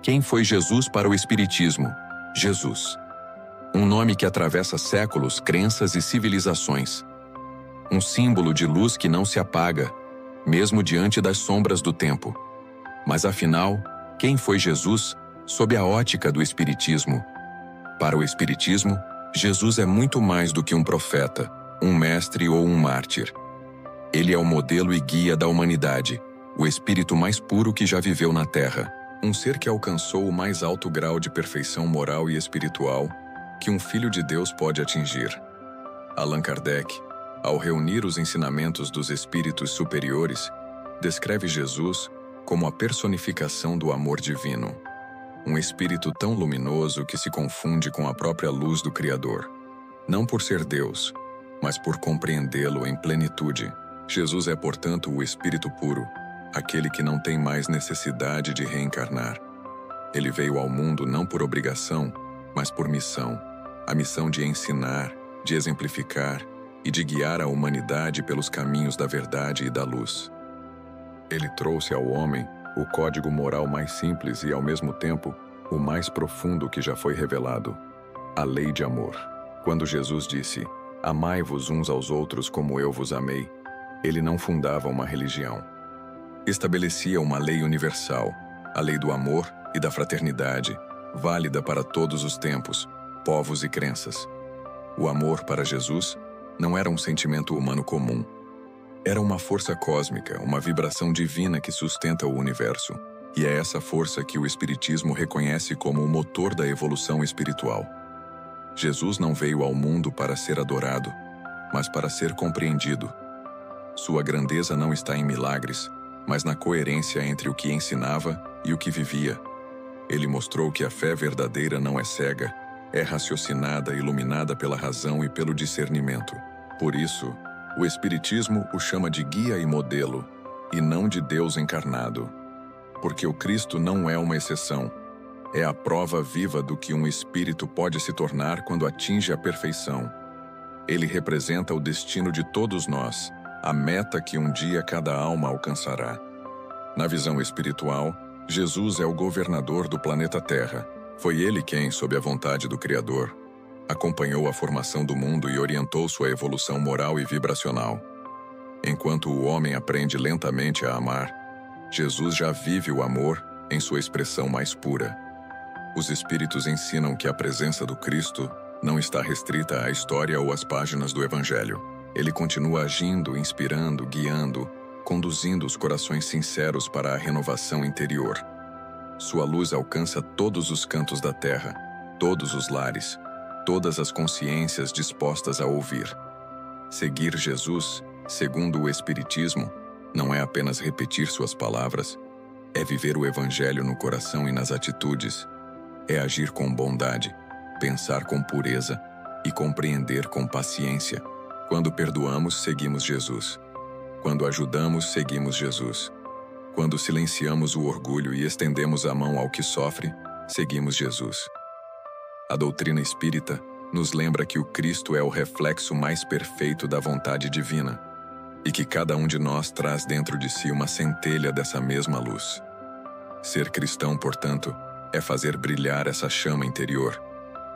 Quem foi Jesus para o Espiritismo? Jesus. Um nome que atravessa séculos, crenças e civilizações. Um símbolo de luz que não se apaga, mesmo diante das sombras do tempo. Mas afinal, quem foi Jesus sob a ótica do Espiritismo? Para o Espiritismo, Jesus é muito mais do que um profeta, um mestre ou um mártir. Ele é o modelo e guia da humanidade, o espírito mais puro que já viveu na Terra. Um ser que alcançou o mais alto grau de perfeição moral e espiritual que um filho de Deus pode atingir. Allan Kardec, ao reunir os ensinamentos dos espíritos superiores, descreve Jesus como a personificação do amor divino. Um espírito tão luminoso que se confunde com a própria luz do Criador. Não por ser Deus, mas por compreendê-lo em plenitude. Jesus é, portanto, o espírito puro, aquele que não tem mais necessidade de reencarnar. Ele veio ao mundo não por obrigação, mas por missão. A missão de ensinar, de exemplificar e de guiar a humanidade pelos caminhos da verdade e da luz. Ele trouxe ao homem o código moral mais simples e, ao mesmo tempo, o mais profundo que já foi revelado: a lei de amor. Quando Jesus disse: "Amai-vos uns aos outros como eu vos amei", ele não fundava uma religião. Estabelecia uma lei universal, a lei do amor e da fraternidade, válida para todos os tempos, povos e crenças. O amor, para Jesus, não era um sentimento humano comum. Era uma força cósmica, uma vibração divina que sustenta o universo. E é essa força que o Espiritismo reconhece como o motor da evolução espiritual. Jesus não veio ao mundo para ser adorado, mas para ser compreendido. Sua grandeza não está em milagres, mas na coerência entre o que ensinava e o que vivia. Ele mostrou que a fé verdadeira não é cega, é raciocinada, iluminada pela razão e pelo discernimento. Por isso, o Espiritismo o chama de guia e modelo, e não de Deus encarnado. Porque o Cristo não é uma exceção, é a prova viva do que um espírito pode se tornar quando atinge a perfeição. Ele representa o destino de todos nós, a meta que um dia cada alma alcançará. Na visão espiritual, Jesus é o governador do planeta Terra. Foi ele quem, sob a vontade do Criador, acompanhou a formação do mundo e orientou sua evolução moral e vibracional. Enquanto o homem aprende lentamente a amar, Jesus já vive o amor em sua expressão mais pura. Os espíritos ensinam que a presença do Cristo não está restrita à história ou às páginas do Evangelho. Ele continua agindo, inspirando, guiando, conduzindo os corações sinceros para a renovação interior. Sua luz alcança todos os cantos da terra, todos os lares, todas as consciências dispostas a ouvir. Seguir Jesus, segundo o Espiritismo, não é apenas repetir suas palavras, é viver o Evangelho no coração e nas atitudes, é agir com bondade, pensar com pureza e compreender com paciência. Quando perdoamos, seguimos Jesus. Quando ajudamos, seguimos Jesus. Quando silenciamos o orgulho e estendemos a mão ao que sofre, seguimos Jesus. A doutrina espírita nos lembra que o Cristo é o reflexo mais perfeito da vontade divina e que cada um de nós traz dentro de si uma centelha dessa mesma luz. Ser cristão, portanto, é fazer brilhar essa chama interior,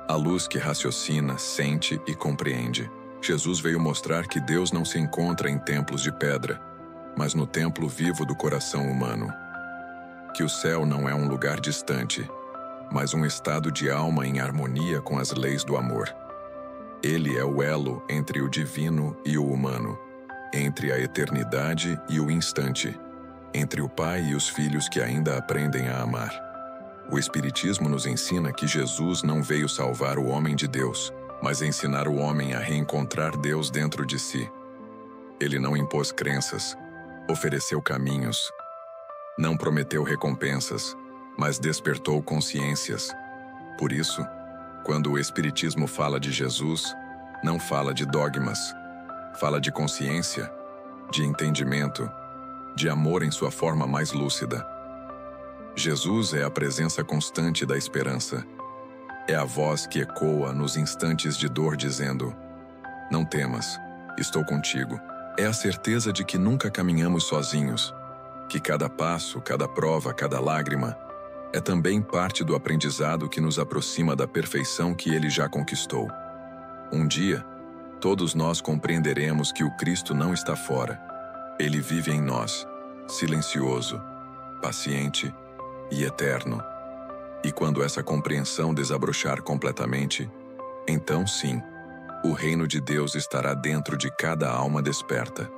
a luz que raciocina, sente e compreende. Jesus veio mostrar que Deus não se encontra em templos de pedra, mas no templo vivo do coração humano. Que o céu não é um lugar distante, mas um estado de alma em harmonia com as leis do amor. Ele é o elo entre o divino e o humano, entre a eternidade e o instante, entre o pai e os filhos que ainda aprendem a amar. O Espiritismo nos ensina que Jesus não veio salvar o homem de Deus, mas ensinar o homem a reencontrar Deus dentro de si. Ele não impôs crenças, ofereceu caminhos, não prometeu recompensas, mas despertou consciências. Por isso, quando o Espiritismo fala de Jesus, não fala de dogmas, fala de consciência, de entendimento, de amor em sua forma mais lúcida. Jesus é a presença constante da esperança. É a voz que ecoa nos instantes de dor dizendo: "Não temas, estou contigo. É a certeza de que nunca caminhamos sozinhos, que cada passo, cada prova, cada lágrima é também parte do aprendizado que nos aproxima da perfeição que Ele já conquistou. Um dia, todos nós compreenderemos que o Cristo não está fora. Ele vive em nós, silencioso, paciente e eterno. E quando essa compreensão desabrochar completamente, então sim, o reino de Deus estará dentro de cada alma desperta.